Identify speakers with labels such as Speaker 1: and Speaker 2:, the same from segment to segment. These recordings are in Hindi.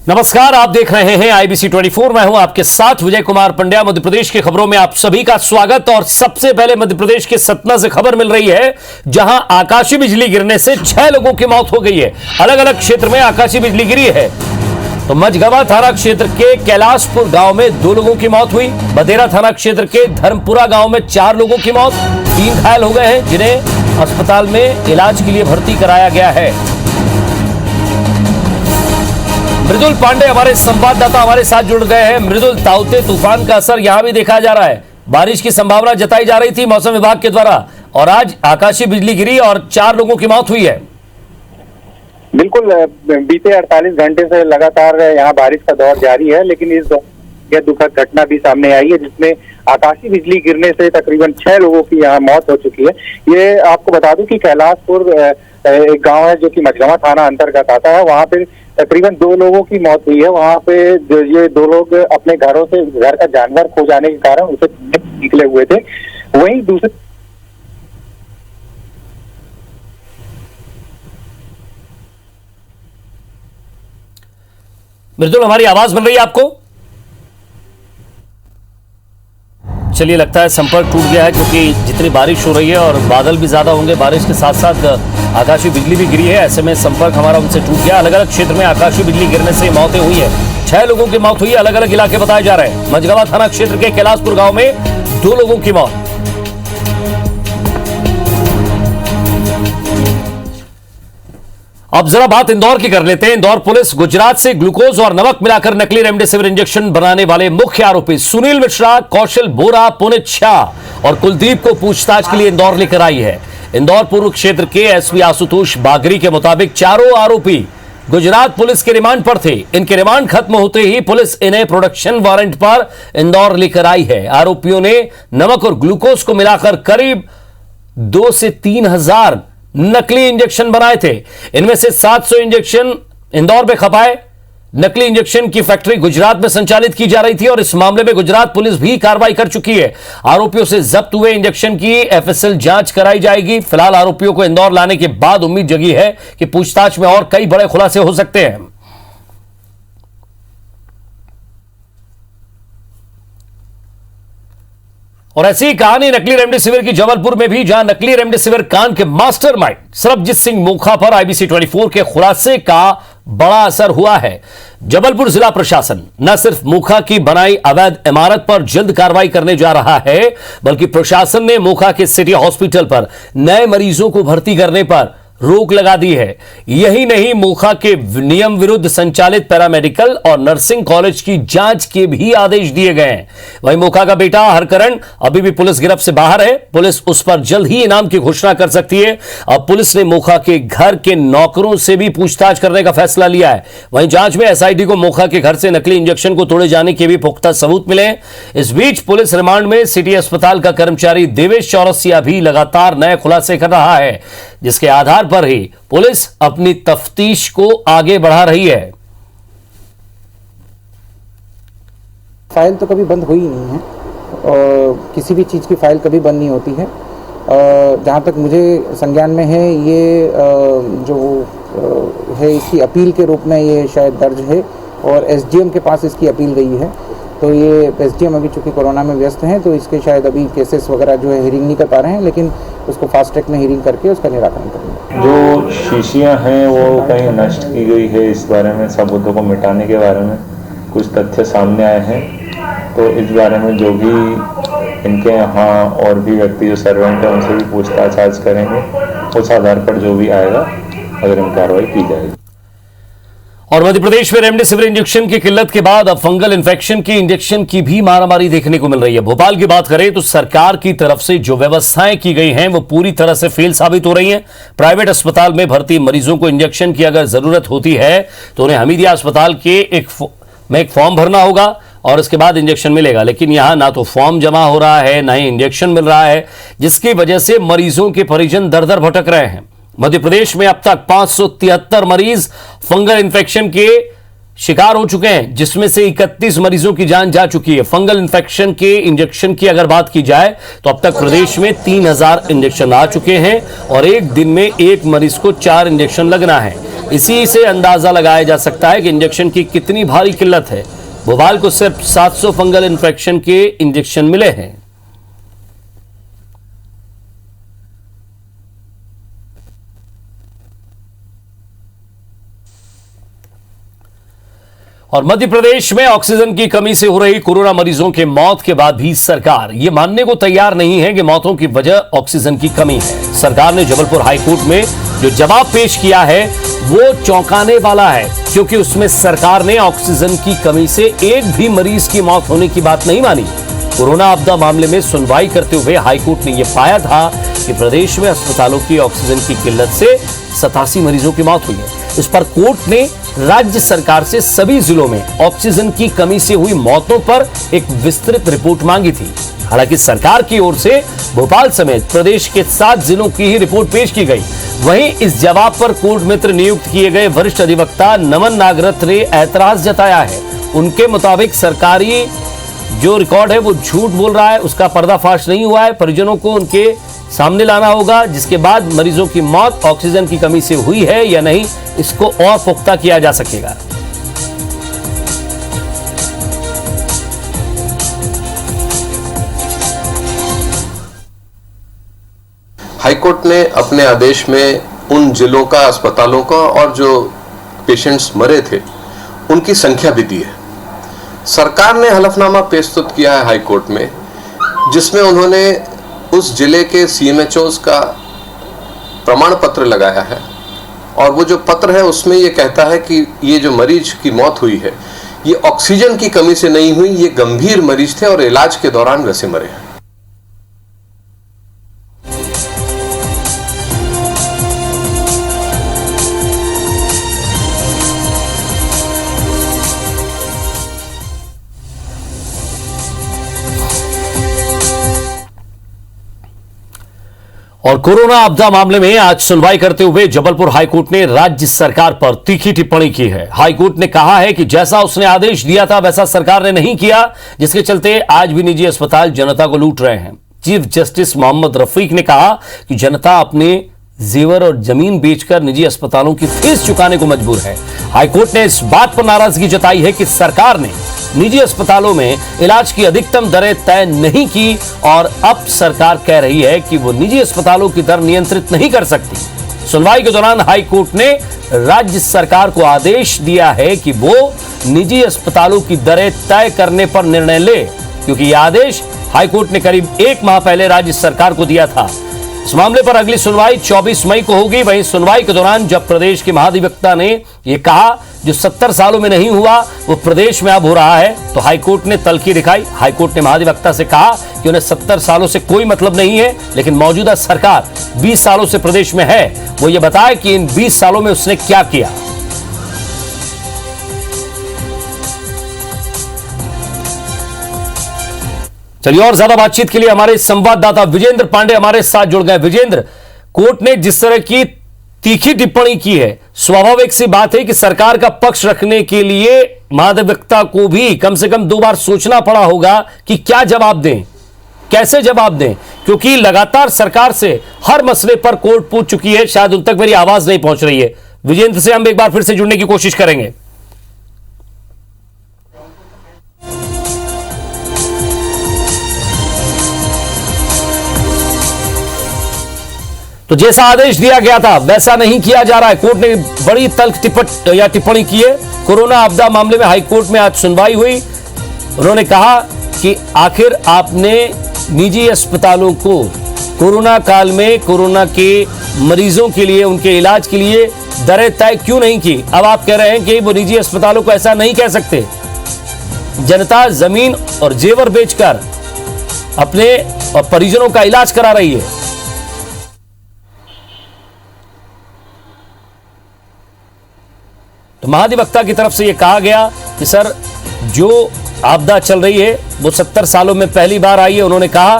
Speaker 1: नमस्कार, आप देख रहे हैं आईबीसी 24। मैं हूं आपके साथ विजय कुमार पंड्या। मध्य प्रदेश की खबरों में आप सभी का स्वागत। और सबसे पहले मध्य प्रदेश के सतना से खबर मिल रही है, जहां आकाशीय बिजली गिरने से 6 लोगों की मौत हो गई है। अलग अलग क्षेत्र में आकाशीय बिजली गिरी है। तो मझगवा थाना क्षेत्र के कैलाशपुर गांव में 2 लोगों की मौत हुई। बदेरा थाना क्षेत्र के धर्मपुरा गांव में 4 लोगों की मौत, 3 घायल हो गए हैं, जिन्हें अस्पताल में इलाज के लिए भर्ती कराया गया है। मृदुल पांडे हमारे संवाददाता हमारे साथ जुड़ गए हैं। मृदुल, ताउते तूफान का असर यहां भी देखा जा रहा है। बारिश की संभावना जताई जा रही थी मौसम विभाग के द्वारा, और आज आकाशीय बिजली गिरी और 4 लोगों की मौत हुई है।
Speaker 2: बिल्कुल, बीते 48 घंटे से लगातार यहाँ बारिश का दौर जारी है, लेकिन इस यह दुखद घटना भी सामने आई है, जिसमें आकाशीय बिजली गिरने से तकरीबन 6 लोगों की यहाँ मौत हो चुकी है। ये आपको बता दूं कि कैलाशपुर एक गांव है जो कि मझगवा थाना अंतर्गत आता है। वहाँ पे तकरीबन 2 लोगों की मौत हुई है। वहाँ पे ये 2 लोग अपने घरों से घर का जानवर खो जाने के कारण उसे निकले हुए थे। वहीं दूसरे
Speaker 1: मृदुल, हमारी आवाज मिल रही है आपको? चलिए, लगता है संपर्क टूट गया है, क्योंकि जितनी बारिश हो रही है और बादल भी ज्यादा होंगे, बारिश के साथ साथ आकाशीय बिजली भी गिरी है। ऐसे में संपर्क हमारा उनसे टूट गया। अलग अलग क्षेत्र में आकाशीय बिजली गिरने से मौतें हुई है। 6 लोगों की मौत हुई है। अलग अलग इलाके बताए जा रहे हैं। मझगवा थाना क्षेत्र के कैलाशपुर गांव में 2 लोगों की मौत। अब जरा बात इंदौर की कर लेते हैं। इंदौर पुलिस गुजरात से ग्लूकोज और नमक मिलाकर नकली रेमडेसिविर इंजेक्शन बनाने वाले मुख्य आरोपी सुनील मिश्रा, कौशल बोरा, पुनित शाह और कुलदीप को पूछताछ के लिए इंदौर लेकर आई है। इंदौर पूर्व क्षेत्र के एसपी आशुतोष बागरी के मुताबिक चारों आरोपी गुजरात पुलिस के रिमांड पर थे। इनके रिमांड खत्म होते ही पुलिस इन्हें प्रोडक्शन वारंट पर इंदौर लेकर आई है। आरोपियों ने नमक और ग्लूकोज को मिलाकर करीब 2 से 3 हजार नकली इंजेक्शन बनाए थे। इनमें से 700 इंजेक्शन इंदौर में खपाए। नकली इंजेक्शन की फैक्ट्री गुजरात में संचालित की जा रही थी, और इस मामले में गुजरात पुलिस भी कार्रवाई कर चुकी है। आरोपियों से जब्त हुए इंजेक्शन की एफएसएल जांच कराई जाएगी। फिलहाल आरोपियों को इंदौर लाने के बाद उम्मीद जगी है कि पूछताछ में और कई बड़े खुलासे हो सकते हैं। और ऐसी ही कहानी नकली रेमडेसिविर की जबलपुर में भी, जहां नकली रेमडेसिविर कांड के मास्टरमाइंड सरबजीत सिंह मोखा पर आईबीसी 24 के खुलासे का बड़ा असर हुआ है। जबलपुर जिला प्रशासन न सिर्फ मोखा की बनाई अवैध इमारत पर जल्द कार्रवाई करने जा रहा है, बल्कि प्रशासन ने मोखा के सिटी हॉस्पिटल पर नए मरीजों को भर्ती करने पर रोक लगा दी है। यही नहीं, मोखा के नियम विरुद्ध संचालित पैरामेडिकल और नर्सिंग कॉलेज की जांच के भी आदेश दिए गए हैं। वहीं मोखा का बेटा हरकरण अभी भी पुलिस गिरफ्त से बाहर है। पुलिस उस पर जल्द ही इनाम की घोषणा कर सकती है। अब पुलिस ने मोखा के घर के नौकरों से भी पूछताछ करने का फैसला लिया है। वहीं जांच में एसआईटी को मोखा के घर से नकली इंजेक्शन को तोड़े जाने के भी पुख्ता सबूत मिले। इस बीच पुलिस रिमांड में सिटी अस्पताल का कर्मचारी देवेश चौरसिया भी लगातार नए खुलासे कर रहा है, जिसके आधार पर ही पुलिस अपनी तफ्तीश को आगे बढ़ा रही है।
Speaker 3: फाइल तो कभी बंद हुई नहीं है, और किसी भी चीज़ की फाइल कभी बंद नहीं होती है। जहाँ तक मुझे संज्ञान में है, ये जो है इसकी अपील के रूप में ये शायद दर्ज है, और एसडीएम के पास इसकी अपील गई है। तो ये एसडीएम अभी चूँकि कोरोना में व्यस्त हैं, तो इसके शायद अभी केसेस वगैरह जो है हियरिंग नहीं कर पा रहे हैं, लेकिन उसको फास्ट ट्रैक में हियरिंग करके उसका निराकरण करेंगे।
Speaker 4: जो शीशियाँ हैं वो कहीं नष्ट की गई है, इस बारे में सबूतों को मिटाने के बारे में कुछ तथ्य सामने आए हैं। तो इस बारे में जो भी इनके यहाँ और भी व्यक्ति जो सर्वेंट हैं उनसे भी पूछताछ आज करेंगे। उस आधार पर जो भी आएगा अगर इन कार्रवाई की जाएगी।
Speaker 1: और मध्य प्रदेश में रेमडेसिविर इंजेक्शन की किल्लत के बाद अब फंगल इन्फेक्शन की इंजेक्शन की भी मारामारी देखने को मिल रही है। भोपाल की बात करें तो सरकार की तरफ से जो व्यवस्थाएं की गई हैं वो पूरी तरह से फेल साबित हो रही हैं। प्राइवेट अस्पताल में भर्ती मरीजों को इंजेक्शन की अगर जरूरत होती है तो उन्हें हमीदिया अस्पताल के एक फॉर्म भरना होगा और उसके बाद इंजेक्शन मिलेगा। लेकिन यहां ना तो फॉर्म जमा हो रहा है, ना ही इंजेक्शन मिल रहा है, जिसकी वजह से मरीजों के परिजन दर दर भटक रहे हैं। मध्य प्रदेश में अब तक 573 मरीज फंगल इन्फेक्शन के शिकार हो चुके हैं, जिसमें से 31 मरीजों की जान जा चुकी है। फंगल इन्फेक्शन के इंजेक्शन की अगर बात की जाए तो अब तक प्रदेश में 3000 इंजेक्शन आ चुके हैं और एक दिन में एक मरीज को 4 इंजेक्शन लगना है। इसी से अंदाजा लगाया जा सकता है कि इंजेक्शन की कितनी भारी किल्लत है। भोपाल को सिर्फ 700 फंगल इन्फेक्शन के इंजेक्शन मिले हैं। और मध्य प्रदेश में ऑक्सीजन की कमी से हो रही कोरोना मरीजों के मौत के बाद भी सरकार ये मानने को तैयार नहीं है कि मौतों की वजह ऑक्सीजन की कमी है। सरकार ने जबलपुर हाईकोर्ट में जो जवाब पेश किया है वो चौंकाने वाला है, क्योंकि उसमें सरकार ने ऑक्सीजन की कमी से एक भी मरीज की मौत होने की बात नहीं मानी। कोरोना आपदा मामले में सुनवाई करते हुए हाईकोर्ट ने यह पाया था कि प्रदेश में अस्पतालों की ऑक्सीजन की किल्लत से 87 मरीजों की मौत हुई है। इस पर कोर्ट ने राज्य सरकार से सभी जिलों में ऑक्सीजन की कमी से हुई मौतों पर एक विस्तृत रिपोर्ट मांगी थी। हालांकि सरकार की ओर से भोपाल समेत प्रदेश के 7 जिलों की ही रिपोर्ट पेश की गई। वहीं इस जवाब पर कोर्ट मित्र नियुक्त किए गए वरिष्ठ अधिवक्ता नमन नागरथ ने ऐतराज जताया है। उनके मुताबिक सरकारी जो रिकॉर्ड है वो झूठ बोल रहा है, उसका पर्दाफाश नहीं हुआ है। परिजनों को उनके सामने लाना होगा, जिसके बाद मरीजों की मौत ऑक्सीजन की कमी से हुई है या नहीं, इसको और पुख्ता किया जा सकेगा।
Speaker 5: हाईकोर्ट ने अपने आदेश में उन जिलों का, अस्पतालों का और जो पेशेंट्स मरे थे उनकी संख्या भी दी है। सरकार ने हलफनामा प्रस्तुत किया है हाईकोर्ट में, जिसमें उन्होंने उस जिले के सीएमएचओज का प्रमाण पत्र लगाया है, और वो जो पत्र है उसमें ये कहता है कि ये जो मरीज की मौत हुई है ये ऑक्सीजन की कमी से नहीं हुई, ये गंभीर मरीज थे और इलाज के दौरान वैसे मरे हैं।
Speaker 1: और कोरोना आपदा मामले में आज सुनवाई करते हुए जबलपुर हाईकोर्ट ने राज्य सरकार पर तीखी टिप्पणी की है। हाईकोर्ट ने कहा है कि जैसा उसने आदेश दिया था वैसा सरकार ने नहीं किया, जिसके चलते आज भी निजी अस्पताल जनता को लूट रहे हैं। चीफ जस्टिस मोहम्मद रफीक ने कहा कि जनता अपने जेवर और जमीन बेचकर निजी अस्पतालों की फीस चुकाने को मजबूर है। हाईकोर्ट ने इस बात पर नाराजगी जताई है कि सरकार ने निजी अस्पतालों में इलाज की अधिकतम दरें तय नहीं की और अब सरकार कह रही है कि वो निजी अस्पतालों की दर नियंत्रित नहीं कर सकती। सुनवाई के दौरान हाईकोर्ट ने राज्य सरकार को आदेश दिया है कि वो निजी अस्पतालों की दरें तय करने पर निर्णय ले, क्योंकि यह आदेश हाईकोर्ट ने करीब 1 माह पहले राज्य सरकार को दिया था। इस मामले पर अगली सुनवाई 24 मई को होगी। वहीं सुनवाई के दौरान जब प्रदेश के महाधिवक्ता ने यह कहा जो 70 सालों में नहीं हुआ वो प्रदेश में अब हो रहा है, तो हाईकोर्ट ने तल्खी दिखाई। हाईकोर्ट ने महाधिवक्ता से कहा कि उन्हें 70 सालों से कोई मतलब नहीं है, लेकिन मौजूदा सरकार 20 सालों से प्रदेश में है, वो ये बताए कि इन 20 सालों में उसने क्या किया। चलिए और ज्यादा बातचीत के लिए हमारे संवाददाता विजेंद्र पांडे हमारे साथ जुड़ गए। विजेंद्र, कोर्ट ने जिस तरह की तीखी टिप्पणी की है, स्वाभाविक सी बात है कि सरकार का पक्ष रखने के लिए महाधिवक्ता को भी कम से कम 2 बार सोचना पड़ा होगा कि क्या जवाब दें, कैसे जवाब दें, क्योंकि लगातार सरकार से हर मसले पर कोर्ट पूछ चुकी है, शायद उन तक मेरी आवाज नहीं पहुंच रही है। विजेंद्र से हम एक बार फिर से जुड़ने की कोशिश करेंगे। तो जैसा आदेश दिया गया था वैसा नहीं किया जा रहा है। कोर्ट ने बड़ी तल्ख टिप्पणी की है। कोरोना आपदा मामले में हाईकोर्ट में आज सुनवाई हुई। उन्होंने कहा कि आखिर आपने निजी अस्पतालों को कोरोना काल में कोरोना के मरीजों के लिए, उनके इलाज के लिए दरें तय क्यों नहीं की। अब आप कह रहे हैं कि वो निजी अस्पतालों को ऐसा नहीं कह सकते। जनता जमीन और जेवर बेचकर अपने और परिजनों का इलाज करा रही है। तो महाधिवक्ता की तरफ से यह कहा गया कि सर जो आपदा चल रही है वो 70 सालों में पहली बार आई है। उन्होंने कहा,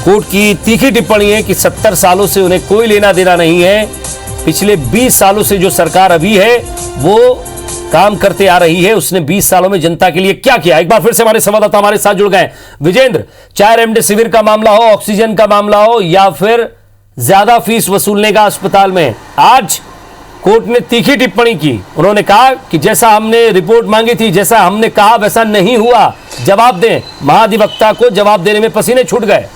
Speaker 1: कोर्ट की तीखी टिप्पणी है कि 70 सालों से उन्हें कोई लेना देना नहीं है। पिछले 20 सालों से जो सरकार अभी है वो काम करते आ रही है, उसने 20 सालों में जनता के लिए क्या किया। एक बार फिर से हमारे संवाददाता हमारे साथ जुड़ गए। विजेंद्र, चाहे रेमडेसिविर का मामला हो, ऑक्सीजन का मामला हो या फिर ज्यादा फीस वसूलने का अस्पताल में, आज कोर्ट ने तीखी टिप्पणी की। उन्होंने कहा कि जैसा हमने रिपोर्ट मांगी थी, जैसा हमने कहा वैसा नहीं हुआ, जवाब दें। महाधिवक्ता को जवाब देने में पसीने छूट गए।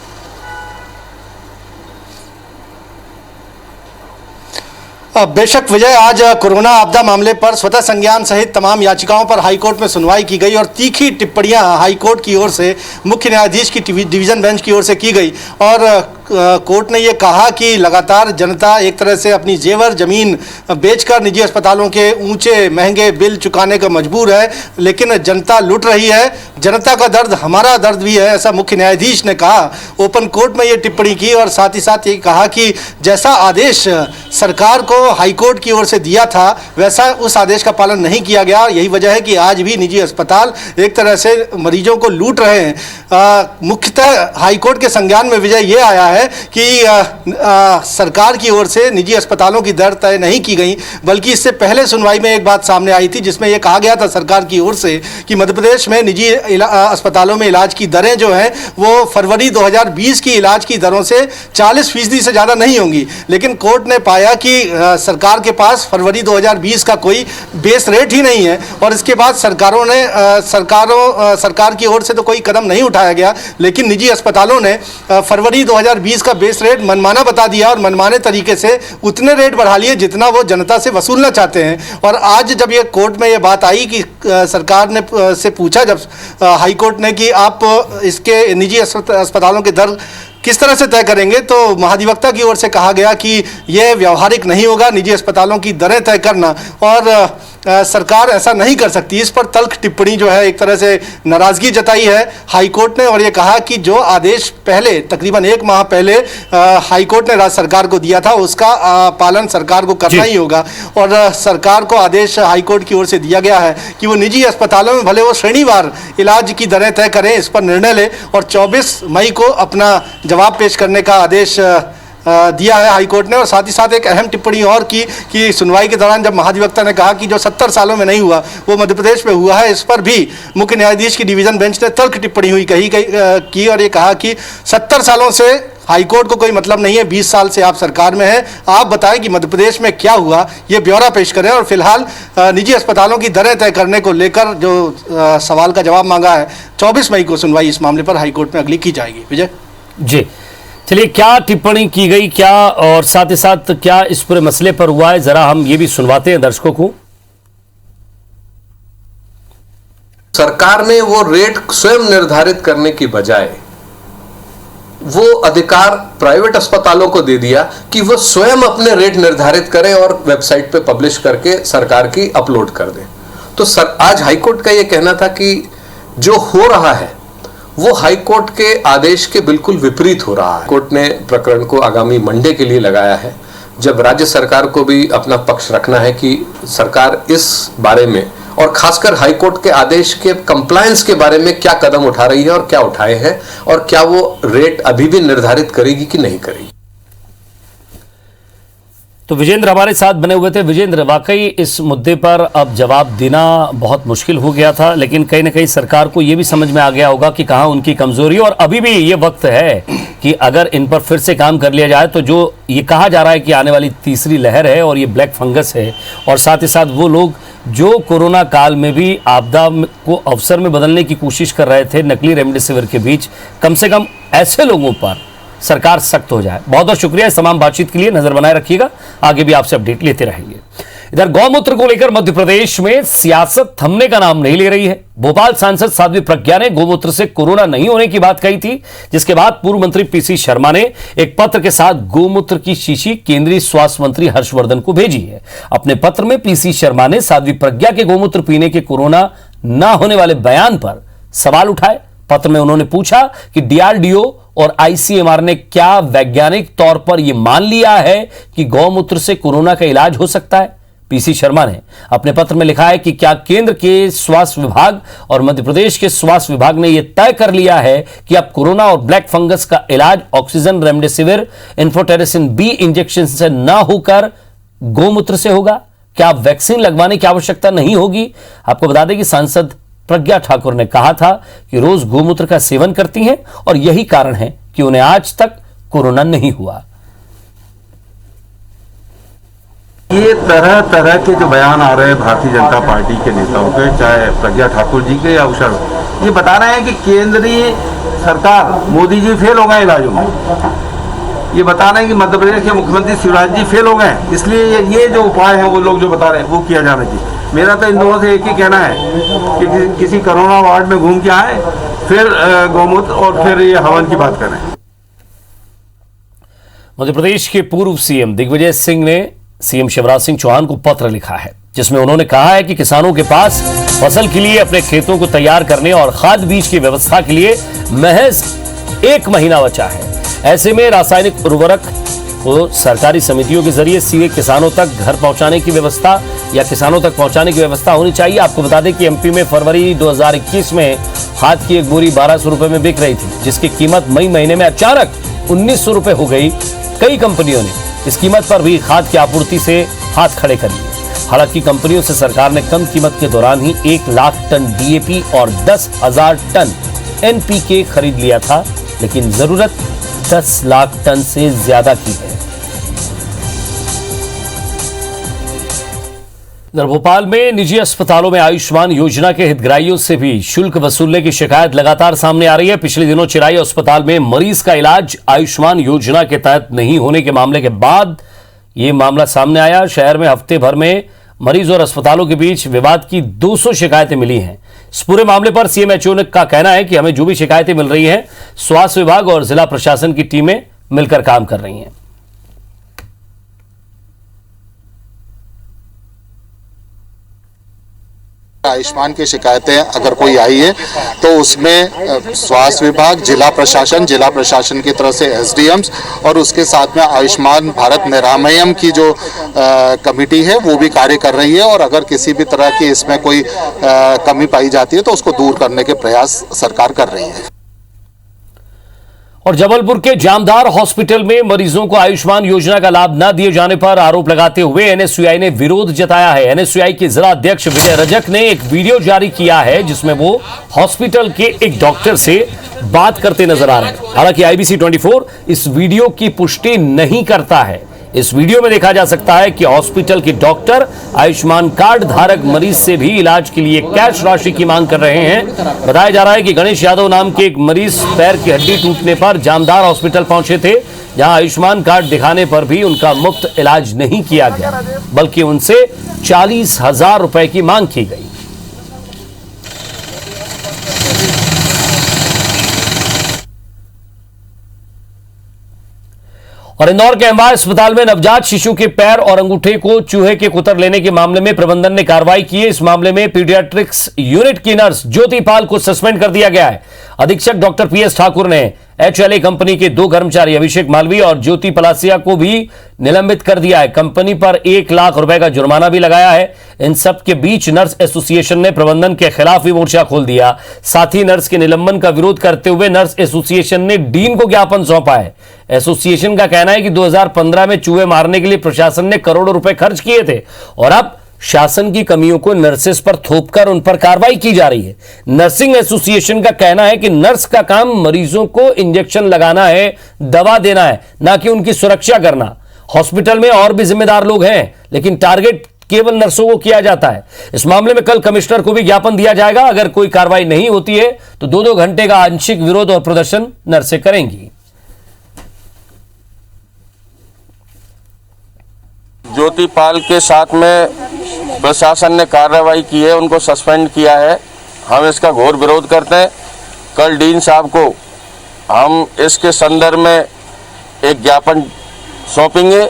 Speaker 6: बेशक विजय, आज कोरोना आपदा मामले पर स्वतः संज्ञान सहित तमाम याचिकाओं पर हाईकोर्ट में सुनवाई की गई और तीखी टिप्पणियां हाईकोर्ट की ओर से मुख्य न्यायाधीश की डिवीजन बेंच की ओर से की गई और कोर्ट ने ये कहा कि लगातार जनता एक तरह से अपनी जेवर जमीन बेचकर निजी अस्पतालों के ऊंचे महंगे बिल चुकाने का मजबूर है, लेकिन जनता लुट रही है। जनता का दर्द हमारा दर्द भी है, ऐसा मुख्य न्यायाधीश ने कहा। ओपन कोर्ट में ये टिप्पणी की और साथ ही साथ ये कहा कि जैसा आदेश सरकार को हाईकोर्ट की ओर से दिया था वैसा उस आदेश का पालन नहीं किया गया। यही वजह है कि आज भी निजी अस्पताल एक तरह से मरीजों को लूट रहे हैं। मुख्यतः हाईकोर्ट के संज्ञान में विजय ये आया है कि सरकार की ओर से निजी अस्पतालों की दर तय नहीं की गई, बल्कि इससे पहले सुनवाई में एक बात सामने आई थी जिसमें यह कहा गया था सरकार की ओर से कि मध्य प्रदेश में निजी अस्पतालों में इलाज की दरें जो हैं वो फरवरी 2020 की इलाज की दरों से 40% से ज़्यादा नहीं होंगी। लेकिन कोर्ट ने पाया कि सरकार के पास फरवरी 2020 का कोई बेस रेट ही नहीं है और इसके बाद सरकार की ओर से तो कोई कदम नहीं उठाया गया, लेकिन निजी अस्पतालों ने फरवरी 2020 का बेस रेट मनमाना बता दिया और मनमाने तरीके से उतने रेट बढ़ा लिए जितना वो जनता से वसूलना चाहते हैं। और आज जब ये कोर्ट में ये बात आई कि सरकार ने से पूछा जब हाई कोर्ट ने कि आप इसके निजी अस्पतालों के दर किस तरह से तय करेंगे, तो महाधिवक्ता की ओर से कहा गया कि यह व्यवहारिक नहीं होगा निजी अस्पतालों की दरें तय करना और सरकार ऐसा नहीं कर सकती। इस पर तल्ख टिप्पणी जो है एक तरह से नाराजगी जताई है हाईकोर्ट ने और ये कहा कि जो आदेश पहले तकरीबन 1 माह पहले हाईकोर्ट ने राज्य सरकार को दिया था उसका पालन सरकार को करना ही होगा। और सरकार को आदेश हाईकोर्ट की ओर से दिया गया है कि वो निजी अस्पतालों में भले वो श्रेणीवार इलाज की दरें तय करें, इस पर निर्णय ले और 24 मई को अपना जवाब पेश करने का आदेश दिया है हाईकोर्ट ने। और साथ ही साथ एक अहम टिप्पणी और की कि सुनवाई के दौरान जब महाधिवक्ता ने कहा कि जो 70 सालों में नहीं हुआ वो मध्य प्रदेश में हुआ है, इस पर भी मुख्य न्यायाधीश की डिवीजन बेंच ने तल्ख टिप्पणी की और ये कहा कि 70 सालों से हाईकोर्ट को कोई मतलब नहीं है, 20 साल से आप सरकार में हैं, आप बताएं कि मध्य प्रदेश में क्या हुआ, ये ब्यौरा पेश करें। और फिलहाल निजी अस्पतालों की दरें तय करने को लेकर जो सवाल का जवाब मांगा है 24 मई को सुनवाई इस मामले पर हाईकोर्ट में अगली की जाएगी। विजय
Speaker 1: जी, चलिए क्या टिप्पणी की गई क्या और साथ ही साथ क्या इस पूरे मसले पर हुआ है, जरा हम ये भी सुनवाते हैं दर्शकों को।
Speaker 5: सरकार ने वो रेट स्वयं निर्धारित करने की बजाय वो अधिकार प्राइवेट अस्पतालों को दे दिया कि वो स्वयं अपने रेट निर्धारित करें और वेबसाइट पे पब्लिश करके सरकार की अपलोड कर दें। तो आज हाईकोर्ट का ये कहना था कि जो हो रहा है वो हाईकोर्ट के आदेश के बिल्कुल विपरीत हो रहा है। कोर्ट ने प्रकरण को आगामी मंडे के लिए लगाया है, जब राज्य सरकार को भी अपना पक्ष रखना है कि सरकार इस बारे में और खासकर हाईकोर्ट के आदेश के कंप्लायंस के बारे में क्या कदम उठा रही है और क्या उठाए हैं और क्या वो रेट अभी भी निर्धारित करेगी कि नहीं करेगी।
Speaker 1: तो विजेंद्र हमारे साथ बने हुए थे। विजेंद्र, वाकई इस मुद्दे पर अब जवाब देना बहुत मुश्किल हो गया था, लेकिन कहीं ना कहीं सरकार को यह भी समझ में आ गया होगा कि कहां उनकी कमजोरी, और अभी भी ये वक्त है कि अगर इन पर फिर से काम कर लिया जाए तो जो ये कहा जा रहा है कि आने वाली तीसरी लहर है और ये ब्लैक फंगस है, और साथ ही साथ वो लोग जो कोरोना काल में भी आपदा को अवसर में बदलने की कोशिश कर रहे थे नकली रेमडेसिविर के बीच, कम से कम ऐसे लोगों पर सरकार सख्त हो जाए। बहुत बहुत शुक्रिया इस तमाम बातचीत के लिए, नजर बनाए रखिएगा, आगे भी आपसे अपडेट लेते रहेंगे। इधर गौमूत्र को लेकर मध्य प्रदेश में सियासत थमने का नाम नहीं ले रही है। भोपाल सांसद साध्वी प्रज्ञा ने गौमूत्र से कोरोना नहीं होने की बात कही थी, जिसके बाद पूर्व मंत्री पीसी शर्मा ने एक पत्र के साथ गौमूत्र की शीशी केंद्रीय स्वास्थ्य मंत्री हर्षवर्धन को भेजी है। अपने पत्र में पीसी शर्मा ने साध्वी प्रज्ञा के गौमूत्र पीने के कोरोना न होने वाले बयान पर सवाल उठाए। पत्र में उन्होंने पूछा कि डीआरडीओ और आईसीएमआर ने क्या वैज्ञानिक तौर पर यह मान लिया है कि गौमूत्र से कोरोना का इलाज हो सकता है। पीसी शर्मा ने अपने पत्र में लिखा है कि क्या केंद्र के स्वास्थ्य विभाग और मध्य प्रदेश के स्वास्थ्य विभाग ने यह तय कर लिया है कि अब कोरोना और ब्लैक फंगस का इलाज ऑक्सीजन, रेमडेसिविर, इन्फोटेरेसिन बी इंजेक्शन से न होकर गौमूत्र से होगा? क्या वैक्सीन लगवाने की आवश्यकता नहीं होगी? आपको बता दें कि सांसद प्रज्ञा ठाकुर ने कहा था कि रोज गौमूत्र का सेवन करती हैं और यही कारण है कि उन्हें आज तक कोरोना नहीं हुआ।
Speaker 7: ये तरह तरह के जो बयान आ रहे हैं भारतीय जनता पार्टी के नेताओं के, चाहे प्रज्ञा ठाकुर जी के या उषा, ये बता रहे हैं कि केंद्रीय सरकार मोदी जी फेल हो गए इलाजों में। ये बता रहे हैं कि मध्य प्रदेश के मुख्यमंत्री शिवराज जी फेल हो गए, इसलिए ये जो उपाय हैं वो लोग जो बता रहे हैं वो किया जाना चाहिए। मेरा तो इन दोनों से एक ही कहना है कि किसी कोरोना वार्ड में घूम के आए, फिर गौमूत्र और फिर ये हवन की बात करें।
Speaker 1: मध्य प्रदेश के पूर्व सीएम दिग्विजय सिंह ने सीएम शिवराज सिंह चौहान को पत्र लिखा है, जिसमें उन्होंने कहा है कि किसानों के पास फसल के लिए अपने खेतों को तैयार करने और खाद बीज की व्यवस्था के लिए महज 1 महीना बचा है। ऐसे में रासायनिक उर्वरक को सरकारी समितियों के जरिए सीधे किसानों तक घर पहुंचाने की व्यवस्था या किसानों तक पहुंचाने की व्यवस्था होनी चाहिए। आपको बता दें कि एमपी में फरवरी 2021 में खाद की एक बोरी 1200 रुपए में बिक रही थी, जिसकी कीमत मई महीने में अचानक 1900 रुपए हो गई। कई कंपनियों ने इस कीमत पर भी खाद की आपूर्ति से हाथ खड़े कर लिए। हालांकि कंपनियों से सरकार ने कम कीमत के दौरान ही 1 लाख टन डीएपी और 10,000 टन एनपीके खरीद लिया था, लेकिन जरूरत 10 लाख टन से ज्यादा की है। भोपाल में निजी अस्पतालों में आयुष्मान योजना के हितग्राहियों से भी शुल्क वसूलने की शिकायत लगातार सामने आ रही है। पिछले दिनों चिराई अस्पताल में मरीज का इलाज आयुष्मान योजना के तहत नहीं होने के मामले के बाद यह मामला सामने आया। शहर में हफ्ते भर में मरीज और अस्पतालों के बीच विवाद की 200 शिकायतें मिली हैं। इस पूरे मामले पर सीएमएचओ का कहना है कि हमें जो भी शिकायतें मिल रही हैं, स्वास्थ्य विभाग और जिला प्रशासन की टीमें मिलकर काम कर रही हैं।
Speaker 8: आयुष्मान की शिकायतें अगर कोई आई है तो उसमें स्वास्थ्य विभाग, जिला प्रशासन की तरफ से एसडीएम्स और उसके साथ में आयुष्मान भारत निरामयम की जो कमेटी है वो भी कार्य कर रही है। और अगर किसी भी तरह की इसमें कोई कमी पाई जाती है तो उसको दूर करने के प्रयास सरकार कर रही है।
Speaker 1: और जबलपुर के जामदार हॉस्पिटल में मरीजों को आयुष्मान योजना का लाभ न दिए जाने पर आरोप लगाते हुए एनएसयूआई ने विरोध जताया है। एनएसयूआई के जिला अध्यक्ष विजय रजक ने एक वीडियो जारी किया है, जिसमें वो हॉस्पिटल के एक डॉक्टर से बात करते नजर आ रहे हैं। हालांकि आईबीसी 24 इस वीडियो की पुष्टि नहीं करता है। इस वीडियो में देखा जा सकता है कि हॉस्पिटल के डॉक्टर आयुष्मान कार्ड धारक मरीज से भी इलाज के लिए कैश राशि की मांग कर रहे हैं। बताया जा रहा है कि गणेश यादव नाम के एक मरीज पैर की हड्डी टूटने पर जामदार हॉस्पिटल पहुंचे थे, जहां आयुष्मान कार्ड दिखाने पर भी उनका मुफ्त इलाज नहीं किया गया, बल्कि उनसे 40,000 रुपए की मांग की गई। और इंदौर के अहमदाबाद अस्पताल में नवजात शिशु के पैर और अंगूठे को चूहे के कुतर लेने के मामले में प्रबंधन ने कार्रवाई की है। इस मामले में पीडियाट्रिक्स यूनिट की नर्स ज्योति पाल को सस्पेंड कर दिया गया है। अधीक्षक डॉक्टर पीएस ठाकुर ने एचएलए कंपनी के 2 कर्मचारी अभिषेक मालवी और ज्योति पलासिया को भी निलंबित कर दिया है। कंपनी पर 1 लाख रुपए का जुर्माना भी लगाया है। इन सब के बीच नर्स एसोसिएशन ने प्रबंधन के खिलाफ भी मोर्चा खोल दिया। साथ ही नर्स के निलंबन का विरोध करते हुए नर्स एसोसिएशन ने डीन को ज्ञापन सौंपा है। एसोसिएशन का कहना है कि 2015 में चूहे मारने के लिए प्रशासन ने करोड़ों रुपए खर्च किए थे और अब शासन की कमियों को नर्सेस पर थोपकर उन पर कार्रवाई की जा रही है। नर्सिंग एसोसिएशन का कहना है कि नर्स का काम मरीजों को इंजेक्शन लगाना है, दवा देना है, ना कि उनकी सुरक्षा करना। हॉस्पिटल में और भी जिम्मेदार लोग हैं, लेकिन टारगेट केवल नर्सों को किया जाता है। इस मामले में कल कमिश्नर को भी ज्ञापन दिया जाएगा। अगर कोई कार्रवाई नहीं होती है तो 2-2 घंटे का आंशिक विरोध और प्रदर्शन नर्सें करेंगी।
Speaker 9: ज्योति पाल के साथ में प्रशासन ने कार्रवाई की है, उनको सस्पेंड किया है। हम इसका घोर विरोध करते हैं। कल डीन साहब को हम इसके संदर्भ में एक ज्ञापन सौंपेंगे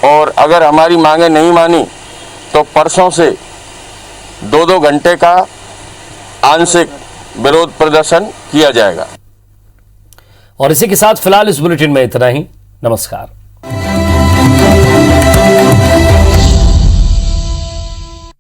Speaker 9: और अगर हमारी मांगे नहीं मानी तो परसों से 2-2 घंटे का आंशिक विरोध प्रदर्शन किया जाएगा।
Speaker 1: और इसी के साथ फिलहाल इस बुलेटिन में इतना ही। नमस्कार।